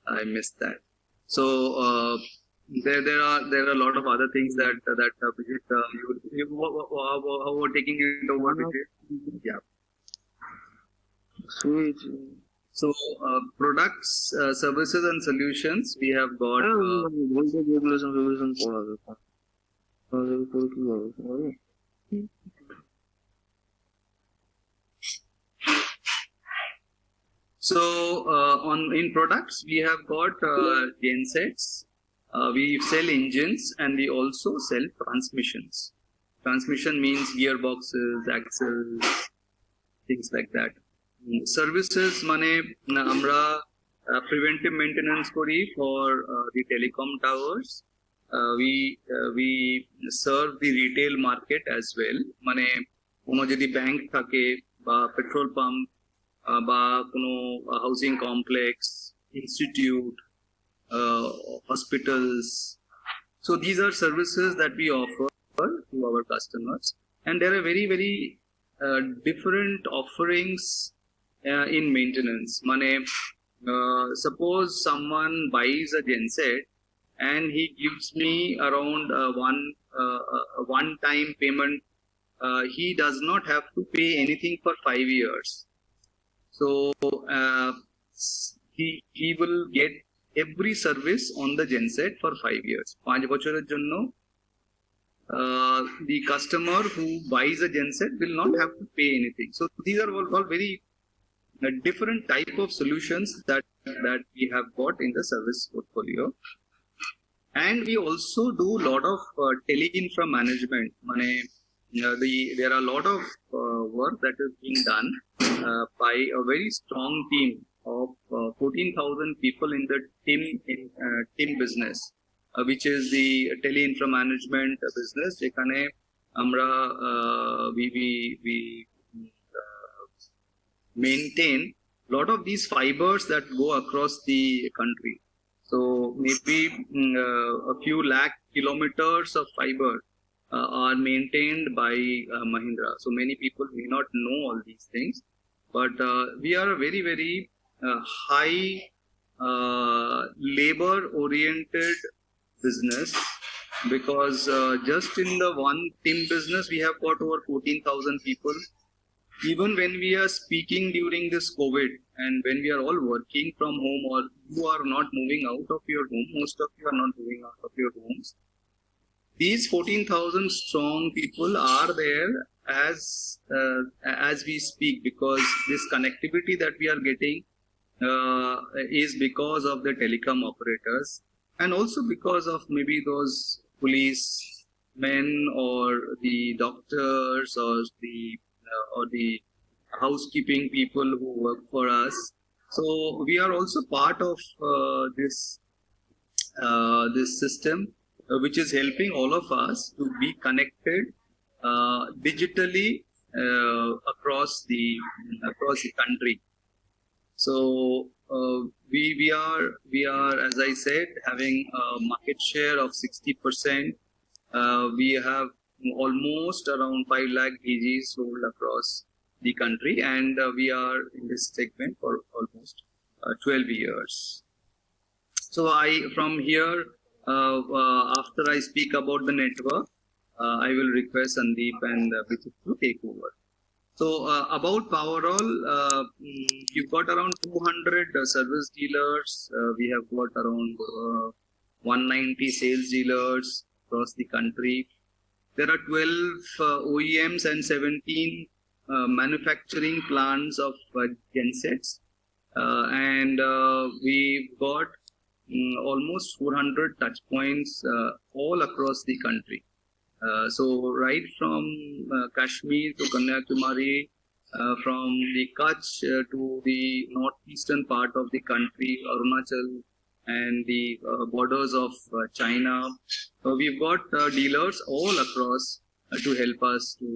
I missed that. So there are a lot of other things that Vijay, how are taking it over, Vijay? Yeah. Sweet. So products, services, and solutions. We have got. So in products we have got gensets. We sell engines and we also sell transmissions. Transmission means gearboxes, axles, things like that. Services মানে আমরা preventive maintenance করি for the telecom towers. We serve the retail market as well. মানে কোনো যদি bank থাকে বা petrol pump বা কোনো housing complex, institute, hospitals. So these are services that we offer to our customers, and there are very different offerings in maintenance. Mane, suppose someone buys a genset and he gives me around one time payment. He does not have to pay anything for 5 years. So he will get every service on the genset for 5 years. 5 বছরের জন্য the customer who buys a genset will not have to pay anything. So these are all very different type of solutions that we have got in the service portfolio. And we also do a lot of tele-infra management. There are a lot of work that is being done by a very strong team of 14,000 people in the team business, which is the tele-infra management business. যেখানে আমরা we maintain a lot of these fibers that go across the country. So maybe a few lakh kilometers of fiber are maintained by Mahindra. So many people may not know all these things, but we are a very high labor oriented business, because just in the one team business we have got over 14,000 people. Even when we are speaking during this COVID and when we are all working from home, or you are not moving out of your home, most of you are not moving out of your homes, these 14,000 strong people are there as we speak, because this connectivity that we are getting is because of the telecom operators, and also because of maybe those police men or the doctors or the housekeeping people who work for us. So we are also part of this system, which is helping all of us to be connected digitally across the country. So we are, as I said, having a market share of 60%. We have almost around 5 lakh DGs sold across the country, and we are in this segment for almost 12 years. So from here, after I speak about the network, I will request Sandeep and Vijay to take over. So about Powerol, you've got around 200 service dealers. We have got around 190 sales dealers across the country. There are 12 OEMs and 17 manufacturing plants of gensets, and we've got almost 400 touch points all across the country. So right from Kashmir to Kanyakumari, from the Kutch to the northeastern part of the country, Arunachal, and the borders of China, we've got dealers all across to help us to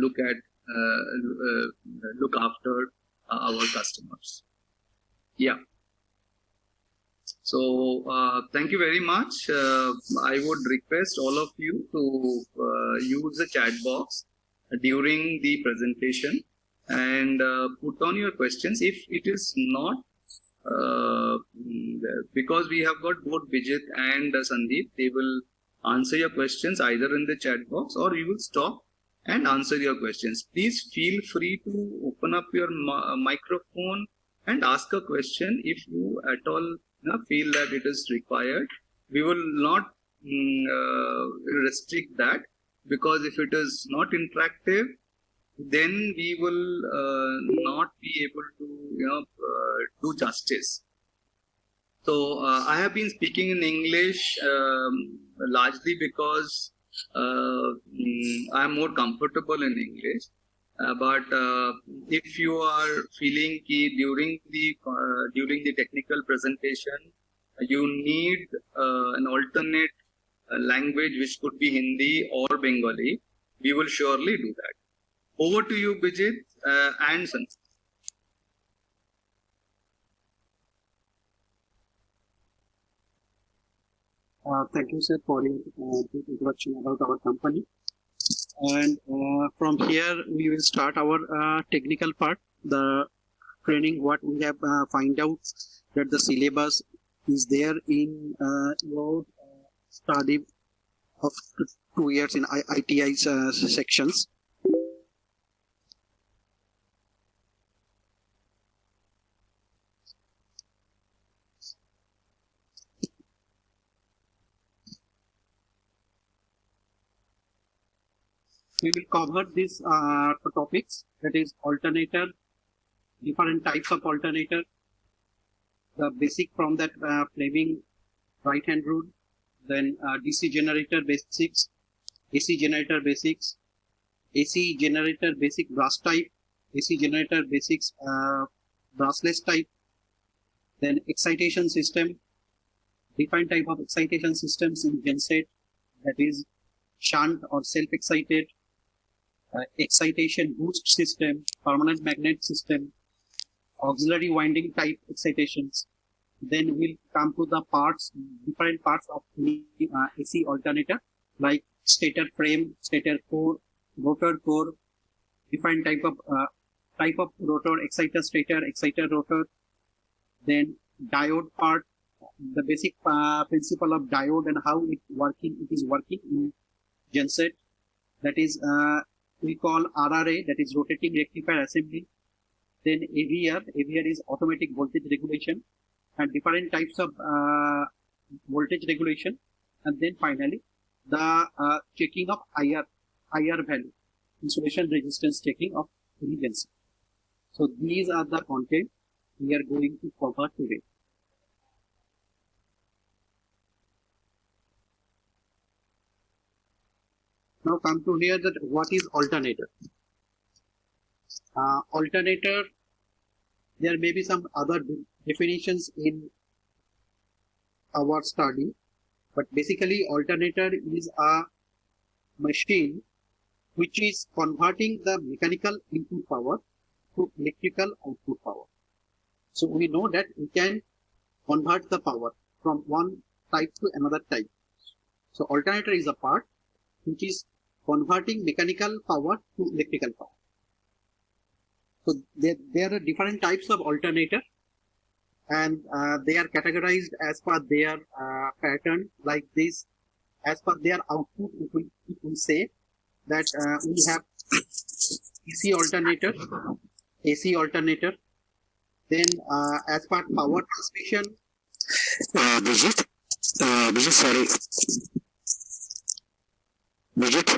look after our customers. Yeah. So thank you very much. I would request all of you to use the chat box during the presentation and put on your questions. If it is not because we have got both Bijit and Sandeep, they will answer your questions either in the chat box or you will stop and answer your questions. Please feel free to open up your microphone and ask a question if you at all feel that it is required. We will not restrict that, because if it is not interactive, then we will not be able to do justice. So I have been speaking in English largely because I am more comfortable in English. But if you are feeling key during the technical presentation, you need an alternate language, which could be Hindi or Bengali, we will surely do that. Over to you, Bijit and Sandeep. Thank you, sir, for your introduction about our company. And from here, we will start our technical part, the training. What we have find out that the syllabus is there in your study of 2 years in ITI sections. We will cover these topics, that is alternator, different types of alternator, the basic from that Fleming right hand rule, then DC generator basics, AC generator basics, AC generator basic brass type, AC generator basics brassless type, then excitation system, different type of excitation systems in genset, that is shunt or self-excited, excitation boost system, permanent magnet system, auxiliary winding type excitations. Then we'll come to the parts, different parts of the AC alternator, like stator frame, stator core, rotor core, different type of rotor, exciter stator, exciter rotor. Then diode part, the basic principle of diode and how it is working in genset, that is we call RRA, that is rotating rectifier assembly. Then AVR is automatic voltage regulation, and different types of voltage regulation. And then finally the checking of IR value, insulation resistance checking of any genset. So these are the content we are going to cover today. Now come to here that what is alternator. Alternator, there may be some other definitions in our study, but basically alternator is a machine which is converting the mechanical input power to electrical output power. So we know that we can convert the power from one type to another type. So alternator is a part which is converting mechanical power to electrical power. So there are different types of alternator, and they are categorized as per their pattern, like this. As per their output, if we say that we have DC alternator, AC alternator. Then as per power transmission, Bijit, sorry. Bijit,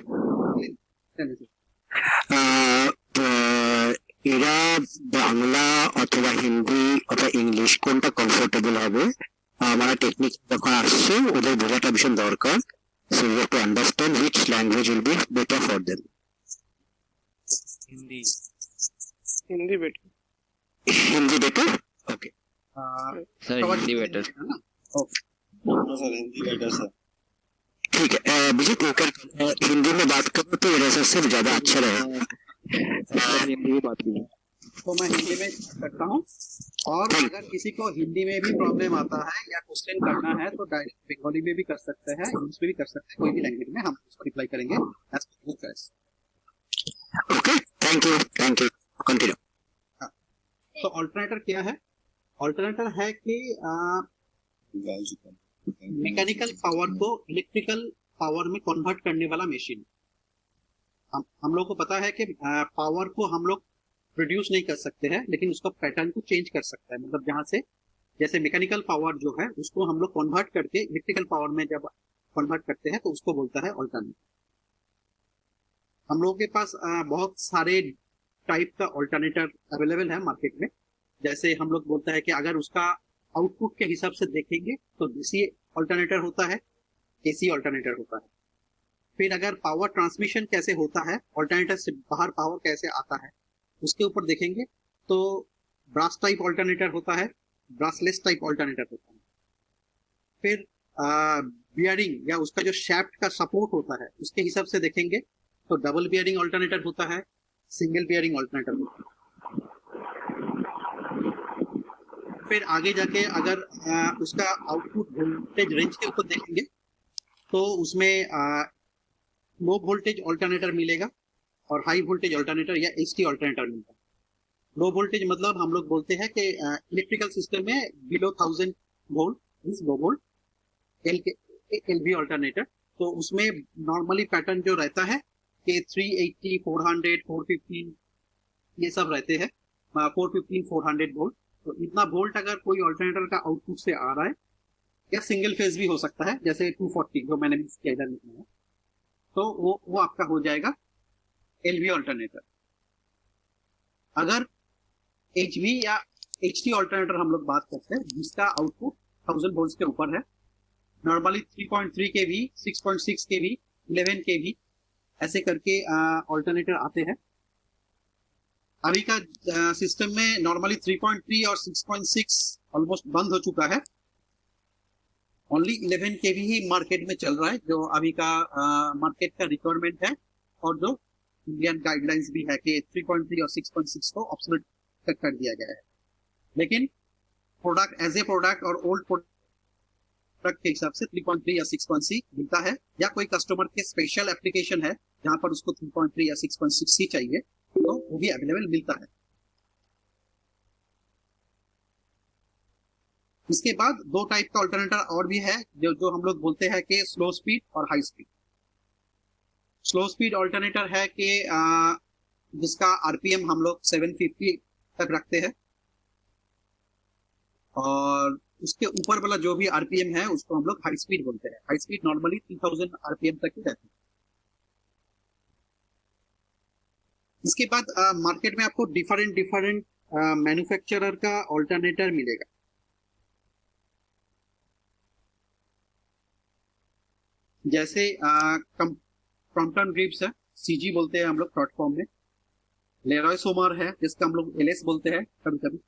এরা বাংলা অথবা হিন্দি অথবা English কোনটা comfortable হবে, আমার technique যখন আসছে ওদের বোঝাটা ভীষণ দরকার. So we have to understand which language will be better for them. Hindi better. Hindi better? Okay. Sir, Hindi better. Okay. No sir, Hindi better sir. ठीक है. विजित हिंदी में बात करो तो मेरे हिसाब से ज्यादा अच्छा रहेगा. हिंदी में बात कीजिए. तो मैं हिंदी में करता हूँ, और अगर किसी को हिंदी में भी प्रॉब्लम आता है या क्वेश्चन करना है तो डायरेक्ट बंगाली में भी कर सकते हैं, इंग्लिश में भी कर सकते हैं, कोई भी लैंग्वेज में हम उसको रिप्लाई करेंगे as per choice. Okay, thank you. Continue. तो अल्टरनेटर क्या है? ऑल्टरनेटर है कि मैकेनिकल पावर को इलेक्ट्रिकल पावर में कन्वर्ट करने वाला मशीन। हम लोग को पता है कि पावर को हम लोग प्रोड्यूस नहीं कर सकते हैं, लेकिन उसका पैटर्न को चेंज कर सकता है। मतलब जहां से जैसे मैकेनिकल पावर जो है उसको हम लोग कन्वर्ट करके इलेक्ट्रिकल पावर में जब कन्वर्ट करते हैं तो उसको बोलता है ऑल्टरनेटर। हम लोगों के पास बहुत सारे टाइप का ऑल्टरनेटर अवेलेबल है मार्केट में। जैसे हम लोग बोलते हैं कि अगर उसका आउटपुट के हिसाब से देखेंगे तो डीसी ऑल्टरनेटर होता है, एसी ऑल्टरनेटर होता है। फिर अगर पावर ट्रांसमिशन कैसे होता है, ऑल्टरनेटर से बाहर पावर कैसे आता है, उसके ऊपर देखेंगे तो ब्रास टाइप ऑल्टरनेटर होता है, ब्रासलेस टाइप ऑल्टरनेटर होता है। फिर बियरिंग या उसका जो शैफ्ट का सपोर्ट होता है उसके हिसाब से देखेंगे तो डबल बियरिंग ऑल्टरनेटर होता है, सिंगल बियरिंग ऑल्टरनेटर होता है। फिर आगे जाके अगर उसका आउटपुट वोल्टेज रेंज के ऊपर देखेंगे तो उसमें लो वोल्टेज ऑल्टरनेटर मिलेगा और हाई वोल्टेज ऑल्टरनेटर या एचटी ऑल्टरनेटर मिलता है। लो वोल्टेज मतलब हम लोग बोलते हैं कि इलेक्ट्रिकल सिस्टम में बिलो 1000 वोल्ट मींस लो वोल्ट एलवी ऑल्टरनेटर। तो उसमें नॉर्मली पैटर्न जो रहता है कि 380, 400, 415 ये सब रहते हैं, 415, 400 वोल्ट। तो इतना वोल्ट अगर कोई ऑल्टरनेटर का आउटपुट से आ रहा है, या सिंगल फेज भी हो सकता है जैसे 240 जो मैंने मिस किया इधर लिखना है, तो वो आपका हो जाएगा एलवी ऑल्टरनेटर। अगर एचवी या एचटी ऑल्टरनेटर हम लोग बात करते हैं जिसका आउटपुट 1000 वोल्ट के ऊपर है, नॉर्मली 3.3 केवी, 6.6 केवी, 11 केवी ऐसे करके ऑल्टरनेटर आते हैं। अभी का सिस्टम में नॉर्मली 3.3 और 6.6 ऑलमोस्ट बंद हो चुका है। ओनली 11 केवी ही मार्केट में चल रहा है, जो अभी का मार्केट का रिक्वायरमेंट है और जो इंडियन गाइडलाइंस भी है कि 3.3 और 6.6 को ऑब्सोलेट कर दिया गया है। लेकिन प्रोडक्ट एज ए प्रोडक्ट और ओल्ड प्रोडक्ट के हिसाब से 3.3 या 6.6 मिलता है, या कोई कस्टमर के स्पेशल एप्लीकेशन है जहां पर उसको 3.3 या 6.6 ही चाहिए तो वो भी अवेलेबल मिलता है। इसके बाद दो टाइप का ऑल्टरनेटर और भी है जो हम लोग बोलते हैं कि स्लो स्पीड और high speed. Slow speed alternator है कि जिसका आरपीएम हम लोग 750 तक रखते हैं और उसके ऊपर वाला जो भी आरपीएम है उसको हम लोग हाई स्पीड बोलते हैं। हाई स्पीड नॉर्मली 3000 आरपीएम तक ही रहती है। इसके बाद मार्केट में आपको डिफरेंट मैन्युफैक्चरर का ऑल्टरनेटर मिलेगा। जैसे क्रॉम्पटन ग्रिप्स है, सीजी बोलते हैं हम लोग शॉर्ट फॉर्म में। लेरॉय सोमर है जिसका हम लोग एलएस बोलते हैं कभी कभी।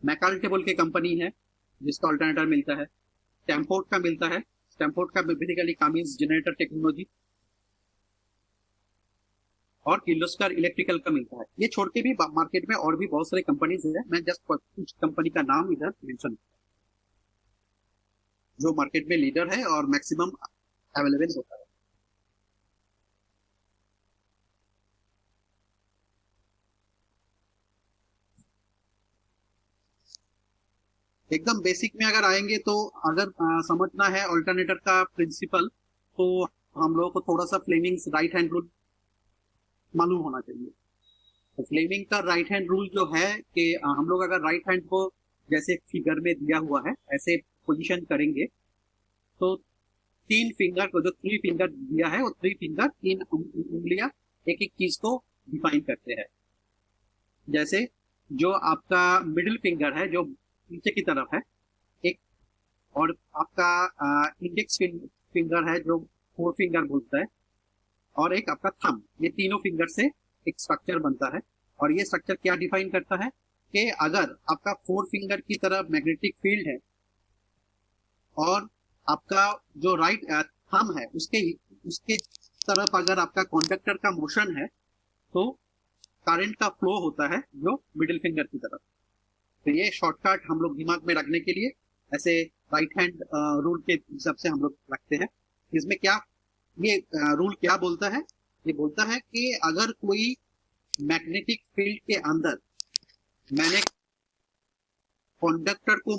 मैकाल्टेबल की कंपनी है जिसका ऑल्टरनेटर मिलता है। स्टैमफोर्ड का मिलता है। स्टैमफोर्ड का बेसिकली कामिंस जनरेटर टेक्नोलॉजी और किर्लोस्कर इलेक्ट्रिकल का मिलता है। ये छोड़ के भी मार्केट में और भी बहुत सारे कंपनीज है, मैं जस्ट कुछ कंपनी का नाम इधर मेंशन जो मार्केट में लीडर है और मैक्सिमम अवेलेबल होता है। एकदम बेसिक में अगर आएंगे तो अगर समझना है ऑल्टरनेटर का प्रिंसिपल तो हम लोगों को थोड़ा सा फ्लेमिंग्स राइट हैंड रूल मालूम होना चाहिए। तो फ्लेमिंग का राइट हैंड रूल जो है कि हम लोग अगर राइट हैंड को जैसे फिगर में दिया हुआ है ऐसे पोजीशन करेंगे तो तीन फिंगर को जो 3 फिंगर दिया है वो 3 फिंगर 3 उंगलियां एक एक चीज को डिफाइन करते हैं। जैसे जो आपका मिडिल फिंगर है जो नीचे की तरफ है एक, और आपका इंडेक्स फिंगर है जो 4 फिंगर बोलता है, और एक आपका थंब, ये तीनों फिंगर से एक स्ट्रक्चर बनता है। और ये स्ट्रक्चर क्या डिफाइन करता है कि अगर आपका 4 फिंगर की तरफ मैग्नेटिक फील्ड है और आपका जो राइट थंब है उसके तरफ अगर आपका कंडक्टर का मोशन है तो करंट का फ्लो होता है जो मिडिल फिंगर की तरफ। तो ये शॉर्टकट हम लोग दिमाग में रखने के लिए ऐसे राइट हैंड रूल के हिसाब से हम लोग रखते हैं। इसमें क्या ये रूल क्या बोलता है? ये बोलता है कि अगर कोई मैग्नेटिक फील्ड के अंदर मैंने कंडक्टर को